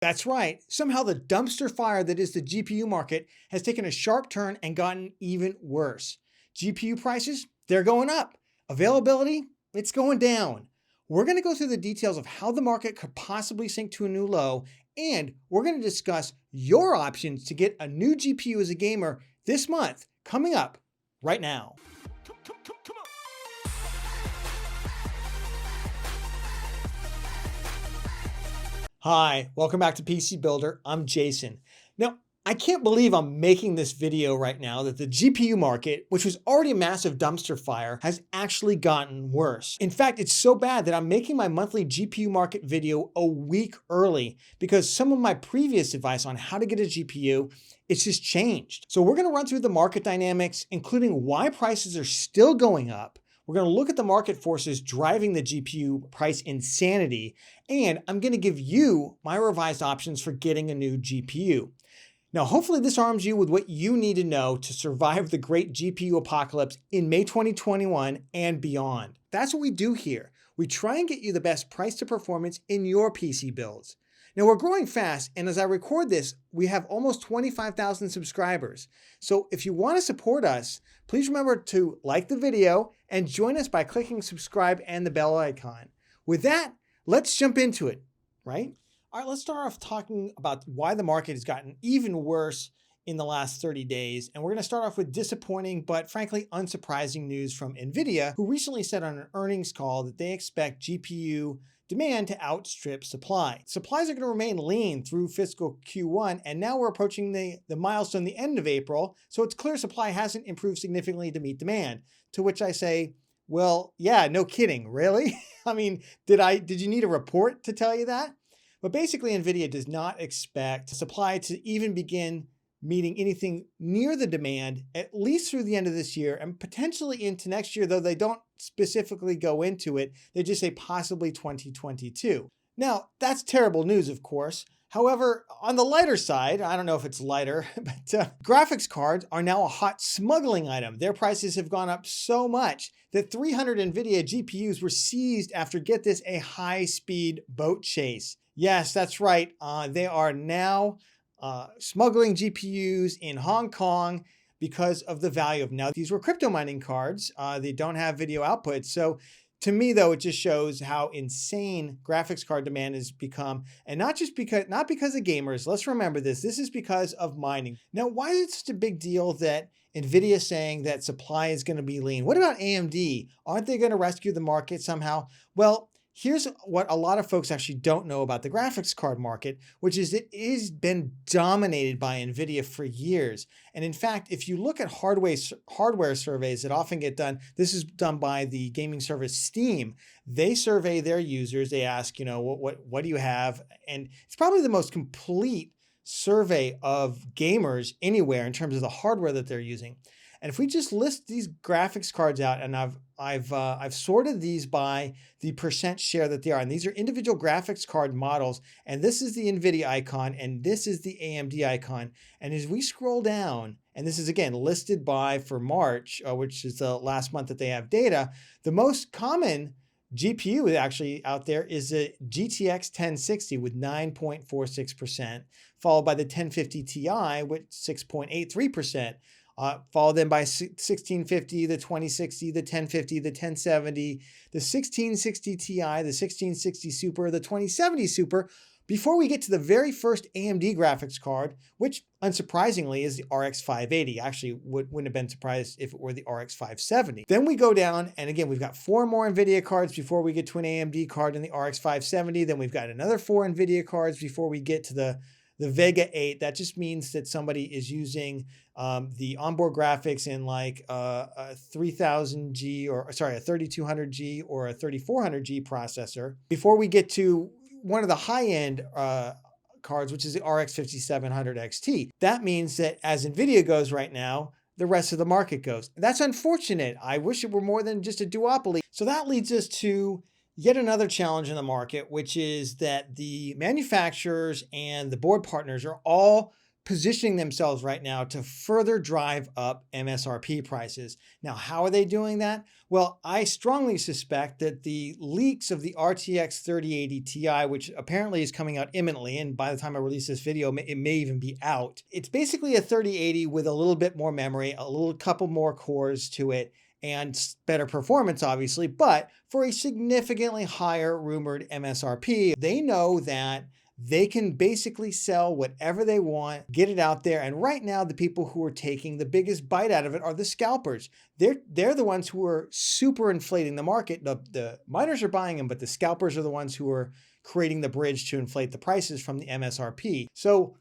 That's right. Somehow the dumpster fire that is the GPU market has taken a sharp turn and gotten even worse. GPU prices, they're going up. Availability, it's going down. We're going to go through the details of how the market could possibly sink to a new low, and we're going to discuss your options to get a new GPU as a gamer this month, coming up right now. Hi, welcome back to PC Builder. I'm Jason. Now, I can't believe I'm making this video right now that the GPU market, which was already a massive dumpster fire, has actually gotten worse. In fact, it's so bad that I'm making my monthly GPU market video a week early because some of my previous advice on how to get a GPU, it's just changed. So we're gonna run through the market dynamics, including why prices are still going up. We're going to look at the market forces driving the GPU price insanity, and I'm going to give you my revised options for getting a new GPU. Now, hopefully this arms you with what you need to know to survive the great GPU apocalypse in May 2021 and beyond. That's what we do here. We try and get you the best price to performance in your PC builds. Now, we're growing fast, and as I record this, we have almost 25,000 subscribers. So if you want to support us, please remember to like the video and join us by clicking subscribe and the bell icon. With that, let's jump into it, right? All right, let's start off talking about why the market has gotten even worse in the last 30 days. And we're going to start off with disappointing, but frankly unsurprising news from NVIDIA, who recently said on an earnings call that they expect GPU demand to outstrip supply. Supplies are going to remain lean through fiscal Q1, and now we're approaching the milestone, the end of April, so it's clear supply hasn't improved significantly to meet demand. To which I say, well, yeah, no kidding, really? I mean, did you need a report to tell you that? But basically, NVIDIA does not expect supply to even begin meeting anything near the demand, at least through the end of this year and potentially into next year, though they don't specifically go into it. They just say possibly 2022. Now, that's terrible news, of course. However, on the lighter side, I don't know if it's lighter, but graphics cards are now a hot smuggling item. Their prices have gone up so much that 300 NVIDIA GPUs were seized after, get this, a high-speed boat chase. Yes, that's right. They are now smuggling GPUs in Hong Kong because of the value of, now these were crypto mining cards. They don't have video output. So to me, though, it just shows how insane graphics card demand has become. And not because of gamers. Let's remember this. This is because of mining. Now, why is it such a big deal that NVIDIA is saying that supply is going to be lean? What about AMD? Aren't they going to rescue the market somehow? Well, here's what a lot of folks actually don't know about the graphics card market, which is it has been dominated by NVIDIA for years. And in fact, if you look at hardware surveys that often get done, this is done by the gaming service Steam. They survey their users. They ask, what do you have? And it's probably the most complete survey of gamers anywhere in terms of the hardware that they're using. And if we just list these graphics cards out, and I've sorted these by the percent share that they are, and these are individual graphics card models, and this is the NVIDIA icon, and this is the AMD icon. And as we scroll down, and this is again listed by for March, which is the last month that they have data, the most common GPU actually out there is a GTX 1060 with 9.46%, followed by the 1050 Ti with 6.83%. Followed then by 1650, the 2060, the 1050, the 1070, the 1660 Ti, the 1660 Super, the 2070 Super, before we get to the very first AMD graphics card, which unsurprisingly is the RX 580. Actually, wouldn't have been surprised if it were the RX 570. Then we go down, and again, we've got 4 more NVIDIA cards before we get to an AMD card in the RX 570. Then we've got another 4 NVIDIA cards before we get to the Vega 8. That just means that somebody is using the onboard graphics in like a 3000G or sorry, a 3200G or a 3400G processor before we get to one of the high-end cards, which is the RX 5700 XT. That means that as NVIDIA goes right now, the rest of the market goes. That's unfortunate. I wish it were more than just a duopoly. So that leads us to yet another challenge in the market, which is that the manufacturers and the board partners are all positioning themselves right now to further drive up MSRP prices. Now, how are they doing that? Well, I strongly suspect that the leaks of the RTX 3080 Ti, which apparently is coming out imminently, and by the time I release this video, it may even be out. It's basically a 3080 with a little bit more memory, a little couple more cores to it, and better performance, obviously, but for a significantly higher rumored MSRP. They know that they can basically sell whatever they want, get it out there. And right now, the people who are taking the biggest bite out of it are the scalpers. They're the ones who are super inflating the market. The miners are buying them, but the scalpers are the ones who are creating the bridge to inflate the prices from the MSRP. So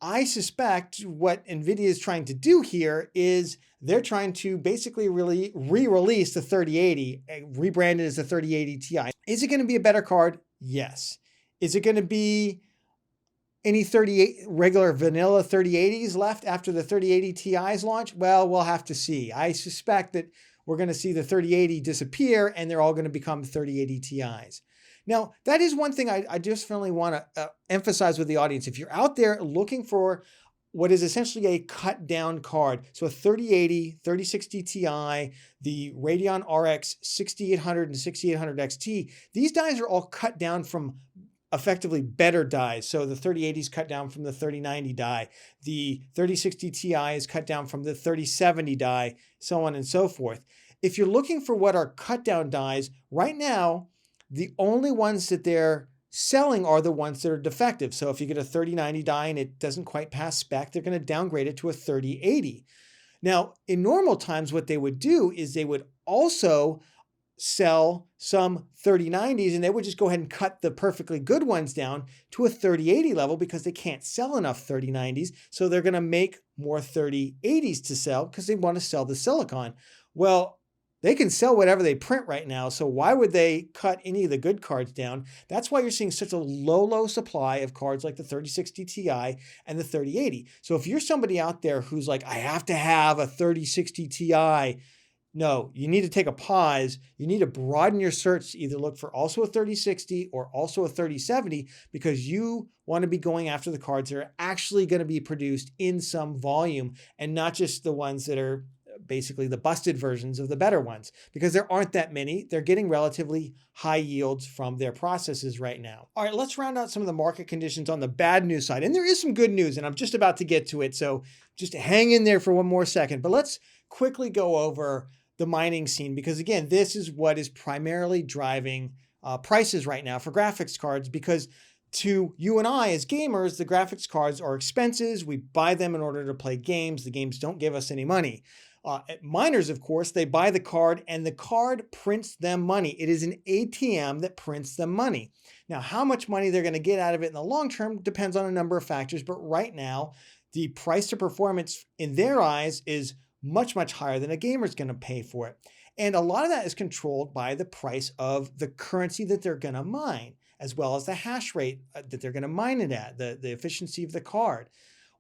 I suspect what NVIDIA is trying to do here is they're trying to basically really re-release the 3080, rebranded as the 3080 Ti. Is it going to be a better card? Yes. Is it going to be any regular vanilla 3080s left after the 3080 Ti's launch? Well, we'll have to see. I suspect that we're going to see the 3080 disappear and they're all going to become 3080 Ti's. Now, that is one thing I just really want to emphasize with the audience. If you're out there looking for what is essentially a cut down card, so a 3080, 3060 Ti, the Radeon RX 6800 and 6800 XT, these dies are all cut down from effectively better dies. So the 3080 is cut down from the 3090 die. The 3060 Ti is cut down from the 3070 die, so on and so forth. If you're looking for what are cut down dies, right now, the only ones that they're selling are the ones that are defective. So if you get a 3090 die and it doesn't quite pass spec, they're going to downgrade it to a 3080. Now, in normal times, what they would do is they would also sell some 3090s and they would just go ahead and cut the perfectly good ones down to a 3080 level because they can't sell enough 3090s. So they're going to make more 3080s to sell because they want to sell the silicon. Well, they can sell whatever they print right now. So why would they cut any of the good cards down? That's why you're seeing such a low supply of cards like the 3060 Ti and the 3080. So if you're somebody out there who's like, I have to have a 3060 Ti, no, you need to take a pause. You need to broaden your search to either look for also a 3060 or also a 3070 because you want to be going after the cards that are actually going to be produced in some volume and not just the ones that are basically the busted versions of the better ones, because there aren't that many. They're getting relatively high yields from their processes right now. All right, let's round out some of the market conditions on the bad news side. And there is some good news, and I'm just about to get to it. So just hang in there for one more second. But let's quickly go over the mining scene, because again, this is what is primarily driving prices right now for graphics cards, because to you and I as gamers, the graphics cards are expenses. We buy them in order to play games. The games don't give us any money. Miners, of course, they buy the card and the card prints them money. It is an ATM that prints them money. Now, how much money they're going to get out of it in the long term depends on a number of factors. But right now, the price to performance in their eyes is much higher than a gamer's going to pay for it. And a lot of that is controlled by the price of the currency that they're going to mine, as well as the hash rate that they're going to mine it at, the efficiency of the card.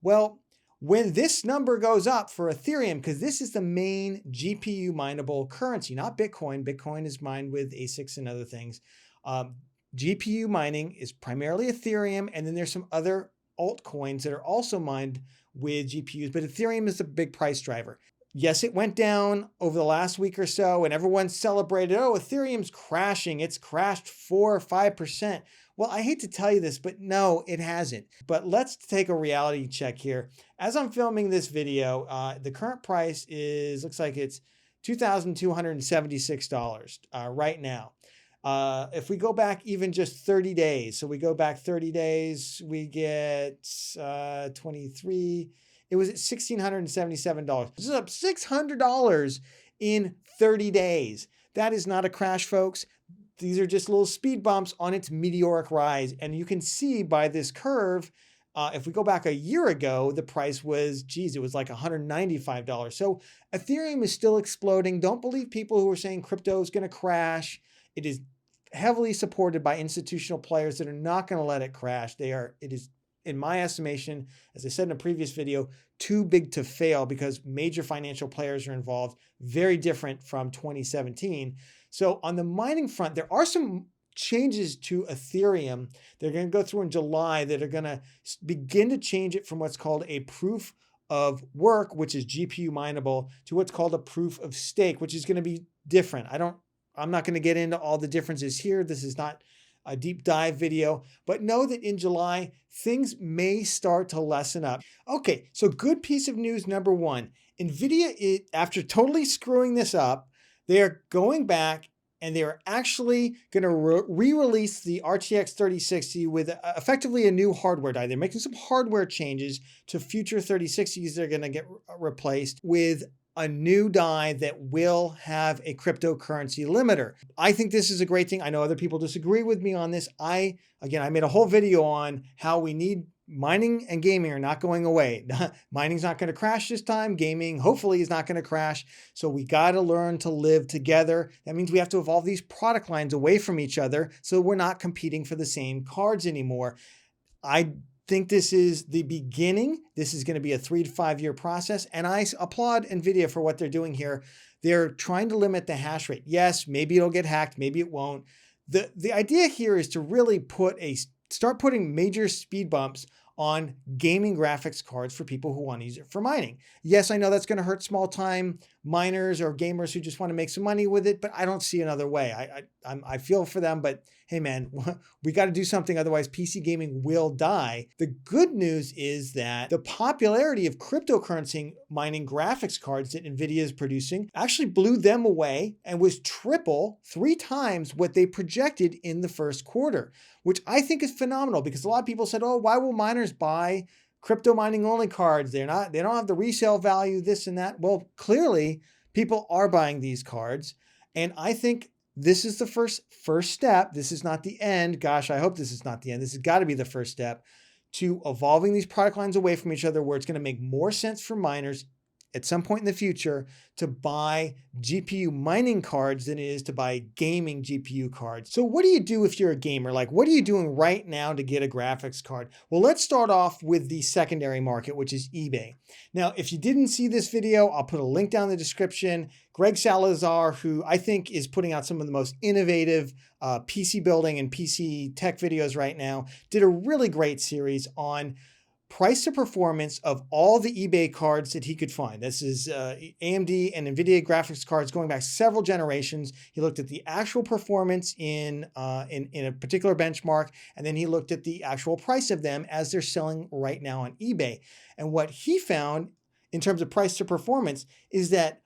Well, when this number goes up for Ethereum, because this is the main GPU mineable currency, not Bitcoin. Bitcoin is mined with ASICs and other things. GPU mining is primarily Ethereum, and then there's some other altcoins that are also mined with GPUs, but Ethereum is the big price driver. Yes, it went down over the last week or so, and everyone celebrated, oh, Ethereum's crashing. It's crashed 4 or 5%. Well, I hate to tell you this, but no, it hasn't. But let's take a reality check here. As I'm filming this video, the current price looks like it's $2,276 right now. If we go back even just 30 days, so we go back 30 days, we get 23. It was at $1,677. This is up $600 in 30 days. That is not a crash, folks. These are just little speed bumps on its meteoric rise. And you can see by this curve, if we go back a year ago, the price was, it was like $195. So Ethereum is still exploding. Don't believe people who are saying crypto is going to crash. It is heavily supported by institutional players that are not going to let it crash. It is, in my estimation, as I said in a previous video, too big to fail because major financial players are involved, very different from 2017. So on the mining front, there are some changes to Ethereum they're going to go through in July that are going to begin to change it from what's called a proof of work, which is GPU mineable, to what's called a proof of stake, which is going to be different. I'm not going to get into all the differences here. This is not a deep dive video, but know that in July, things may start to lessen up. Okay, so good piece of news number one. NVIDIA, after totally screwing this up, they're going back and they're actually going to re-release the RTX 3060 with effectively a new hardware die. They're making some hardware changes to future 3060s that are going to get replaced with a new die that will have a cryptocurrency limiter. I think this is a great thing. I know other people disagree with me on this. I made a whole video on how we need mining and gaming are not going away. Mining's not going to crash this time. Gaming hopefully is not going to crash. So we got to learn to live together. That means we have to evolve these product lines away from each other so we're not competing for the same cards anymore. I think this is the beginning. This is going to be a 3 to 5 year process. And I applaud NVIDIA for what they're doing here. They're trying to limit the hash rate. Yes, maybe it'll get hacked. Maybe it won't. The idea here is to really start putting major speed bumps on gaming graphics cards for people who want to use it for mining. Yes, I know that's going to hurt small time miners or gamers who just want to make some money with it, but I don't see another way. I feel for them, but hey man, we got to do something, otherwise PC gaming will die. The good news is that the popularity of cryptocurrency mining graphics cards that NVIDIA is producing actually blew them away and was 3 times what they projected in the first quarter, which I think is phenomenal because a lot of people said, oh, why will miners buy crypto mining only cards? They don't have the resale value, this and that. Well, clearly people are buying these cards. And I think this is the first step. This is not the end. Gosh, I hope this is not the end. This has got to be the first step to evolving these product lines away from each other, where it's going to make more sense for miners at some point in the future to buy GPU mining cards than it is to buy gaming GPU cards. So what do you do if you're a gamer? Like, what are you doing right now to get a graphics card? Well, let's start off with the secondary market, which is eBay. Now, if you didn't see this video, I'll put a link down in the description. Greg Salazar, who I think is putting out some of the most innovative PC building and PC tech videos right now, did a really great series on price to performance of all the eBay cards that he could find. This is AMD and NVIDIA graphics cards going back several generations. He looked at the actual performance in a particular benchmark, and then he looked at the actual price of them as they're selling right now on eBay. And what he found in terms of price to performance is that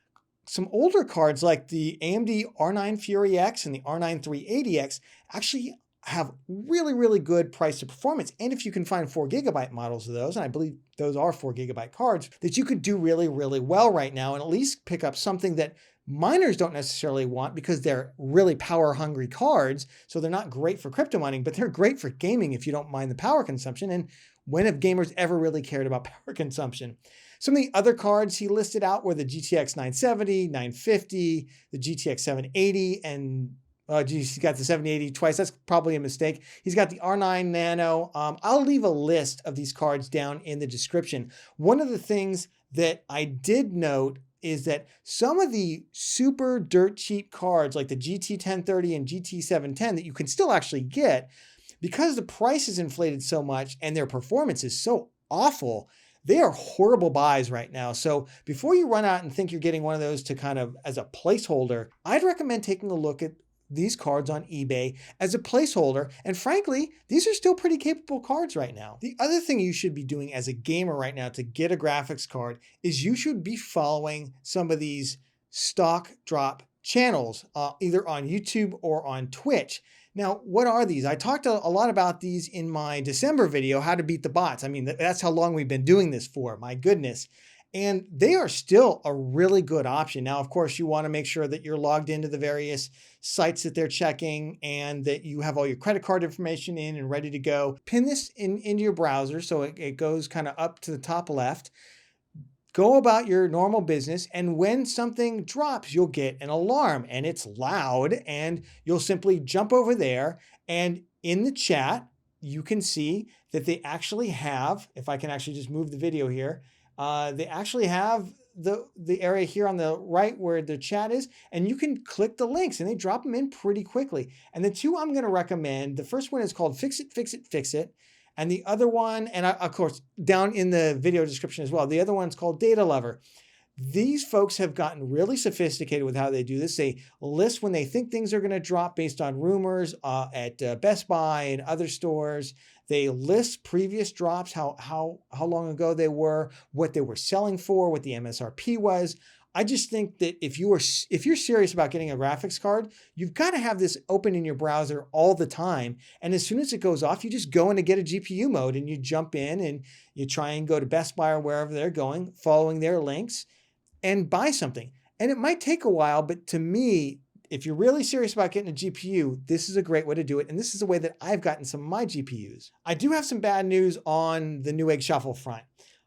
some older cards like the AMD R9 Fury X and the R9 380X actually have really, really good price to performance. And if you can find 4GB models of those, and I believe those are 4GB cards, that you could do really, really well right now and at least pick up something that miners don't necessarily want because they're really power hungry cards. So they're not great for crypto mining, but they're great for gaming if you don't mind the power consumption. And when have gamers ever really cared about power consumption? Some of the other cards he listed out were the GTX 970, 950, the GTX 780, and he's got the 7080 twice. That's probably a mistake. He's got the R9 Nano. I'll leave a list of these cards down in the description. One of the things that I did note is that some of the super dirt cheap cards like the GT 1030 and GT 710 that you can still actually get, because the price is inflated so much and their performance is so awful, they are horrible buys right now. So before you run out and think you're getting one of those to kind of as a placeholder, I'd recommend taking a look at these cards on eBay as a placeholder. And frankly, these are still pretty capable cards right now. The other thing you should be doing as a gamer right now to get a graphics card is you should be following some of these stock drop channels, either on YouTube or on Twitch. Now, what are these? I talked a lot about these in my December video, how to beat the bots. I mean, that's how long we've been doing this for, my goodness. And they are still a really good option. Now, of course, you want to make sure that you're logged into the various sites that they're checking and that you have all your credit card information in and ready to go. Pin this into your browser so it goes kind of up to the top left. Go about your normal business, and when something drops, you'll get an alarm, and it's loud, and you'll simply jump over there, and in the chat, you can see that they actually have, if I can actually just move the video here, they actually have the area here on the right where the chat is, and you can click the links and they drop them in pretty quickly. And the two I'm going to recommend, the first one is called Fix It, Fix It, Fix It. And the other one, and of course, down in the video description as well, the other one's called Data Lover. These folks have gotten really sophisticated with how they do this. They list when they think things are going to drop based on rumors at Best Buy and other stores. They list previous drops, how long ago they were, what they were selling for, what the MSRP was. I just think that if you're serious about getting a graphics card, you've got to have this open in your browser all the time. And as soon as it goes off, you just go in and get a GPU mode and you jump in and you try and go to Best Buy or wherever they're going, following their links, and buy something. And it might take a while, but to me, if you're really serious about getting a GPU, this is a great way to do it. And this is the way that I've gotten some of my GPUs. I do have some bad news on the Newegg Shuffle front.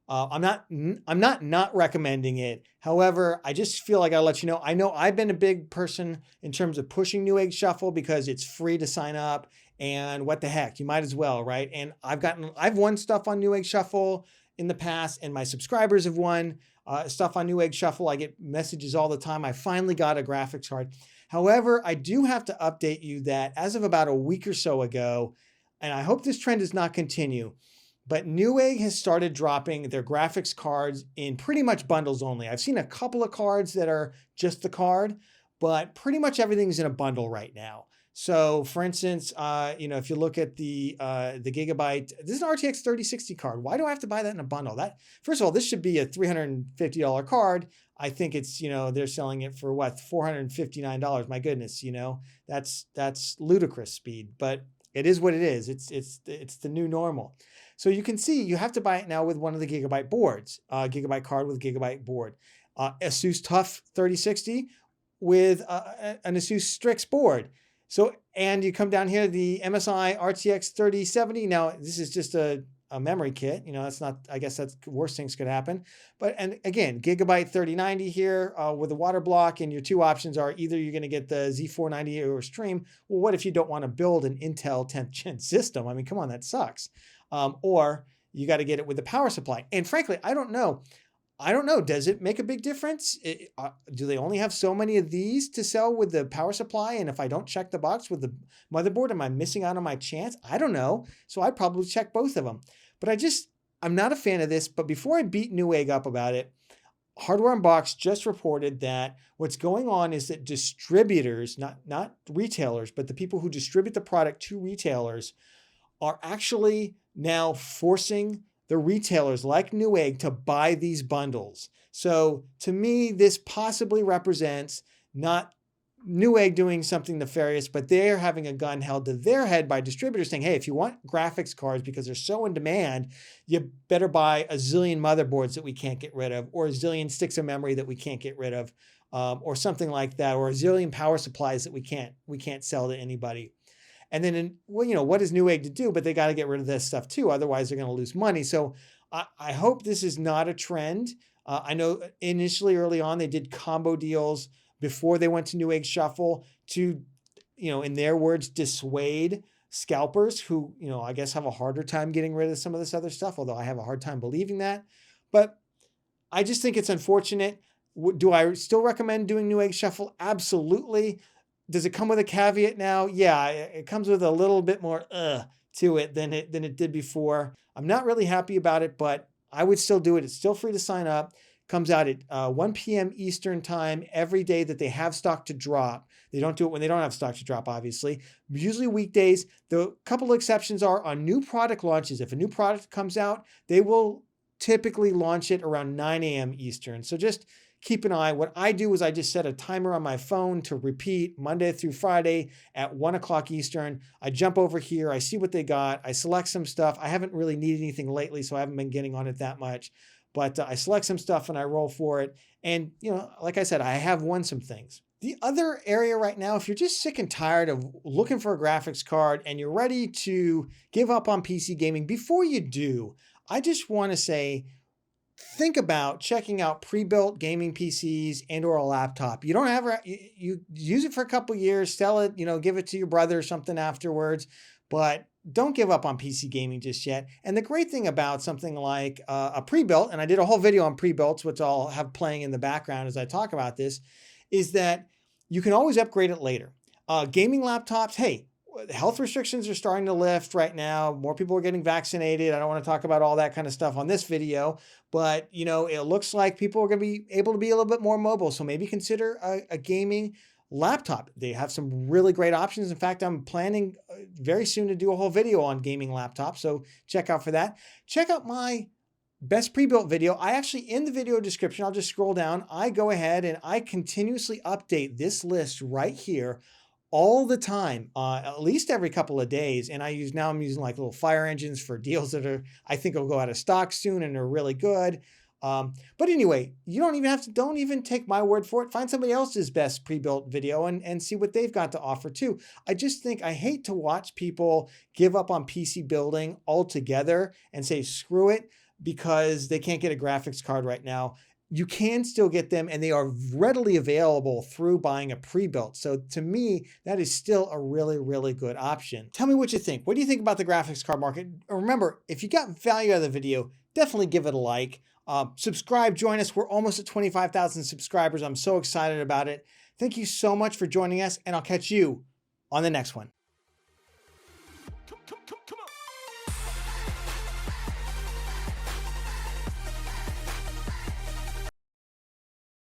I'm not recommending it. However, I just feel like I gotta let you know. I know I've been a big person in terms of pushing Newegg Shuffle because it's free to sign up, and what the heck, you might as well, right? And I've won stuff on Newegg Shuffle in the past, and my subscribers have won stuff on Newegg Shuffle. I get messages all the time. I finally got a graphics card. However, I do have to update you that as of about a week or so ago, and I hope this trend does not continue, but Newegg has started dropping their graphics cards in pretty much bundles only. I've seen a couple of cards that are just the card, but pretty much everything's in a bundle right now. So for instance, if you look at the Gigabyte, this is an RTX 3060 card. Why do I have to buy that in a bundle? First of all, this should be a $350 card. I think it's, they're selling it for what, $459. My goodness, that's ludicrous speed, but it is what it is. It's the new normal. So you can see you have to buy it now with one of the Gigabyte boards, Gigabyte card with Gigabyte board, Asus TUF 3060 with an Asus Strix board. So, and you come down here, the MSI RTX 3070. Now, this is just a memory kit. That's not, I guess that's worst things could happen. But, and again, Gigabyte 3090 here with a water block. And your two options are either you're going to get the Z490 or Stream. Well, what if you don't want to build an Intel 10th gen system? I mean, come on, that sucks. Or you got to get it with the power supply. And frankly, I don't know. Does it make a big difference? Do they only have so many of these to sell with the power supply? And if I don't check the box with the motherboard, am I missing out on my chance? I don't know. So I'd probably check both of them. But I'm not a fan of this. But before I beat Newegg up about it, Hardware Unboxed just reported that what's going on is that distributors, not retailers, but the people who distribute the product to retailers are actually now forcing the retailers like Newegg to buy these bundles. So to me, this possibly represents not Newegg doing something nefarious, but they're having a gun held to their head by distributors saying, hey, if you want graphics cards because they're so in demand, you better buy a zillion motherboards that we can't get rid of, or a zillion sticks of memory that we can't get rid of, or something like that, or a zillion power supplies that we can't sell to anybody. And then, what is Newegg to do? But they got to get rid of this stuff too. Otherwise, they're going to lose money. So I hope this is not a trend. I know initially early on, they did combo deals before they went to Newegg Shuffle to, in their words, dissuade scalpers who, I guess have a harder time getting rid of some of this other stuff, although I have a hard time believing that. But I just think it's unfortunate. Do I still recommend doing Newegg Shuffle? Absolutely. Does it come with a caveat now? Yeah, it comes with a little bit more to it than it did before. I'm not really happy about it, but I would still do it. It's still free to sign up. Comes out at 1 p.m. Eastern time every day that they have stock to drop. They don't do it when they don't have stock to drop, obviously. Usually weekdays. The couple of exceptions are on new product launches. If a new product comes out, they will typically launch it around 9 a.m. Eastern. So just keep an eye. What I do is I just set a timer on my phone to repeat Monday through Friday at 1 o'clock Eastern. I jump over here. I see what they got. I select some stuff. I haven't really needed anything lately, so I haven't been getting on it that much. But I select some stuff and I roll for it. And, like I said, I have won some things. The other area right now, if you're just sick and tired of looking for a graphics card and you're ready to give up on PC gaming, before you do, I just want to say, think about checking out pre-built gaming PCs and or a laptop. You don't have, you use it for a couple years, sell it, give it to your brother or something afterwards. But don't give up on PC gaming just yet. And the great thing about something like a Prebuilt, and I did a whole video on Prebuilts, which I'll have playing in the background as I talk about this, is that you can always upgrade it later. Gaming laptops, hey, health restrictions are starting to lift right now. More people are getting vaccinated. I don't want to talk about all that kind of stuff on this video, but you know, it looks like people are going to be able to be a little bit more mobile. So maybe consider a gaming laptop. They have some really great options. In fact, I'm planning very soon to do a whole video on gaming laptops. So check out for that. Check out my best pre-built video. I actually, in the video description, I'll just scroll down. I go ahead and I continuously update this list right here all the time, at least every couple of days. And I'm using like little fire engines for deals that are, I think will go out of stock soon and are really good. But anyway, you don't even take my word for it. Find somebody else's best pre-built video and see what they've got to offer too. I just think I hate to watch people give up on PC building altogether and say, screw it, because they can't get a graphics card right now. You can still get them, and they are readily available through buying a pre-built. So to me, that is still a really, really good option. Tell me what you think. What do you think about the graphics card market? Remember, if you got value out of the video, definitely give it a like. Subscribe, join us. We're almost at 25,000 subscribers. I'm so excited about it. Thank you so much for joining us, and I'll catch you on the next one.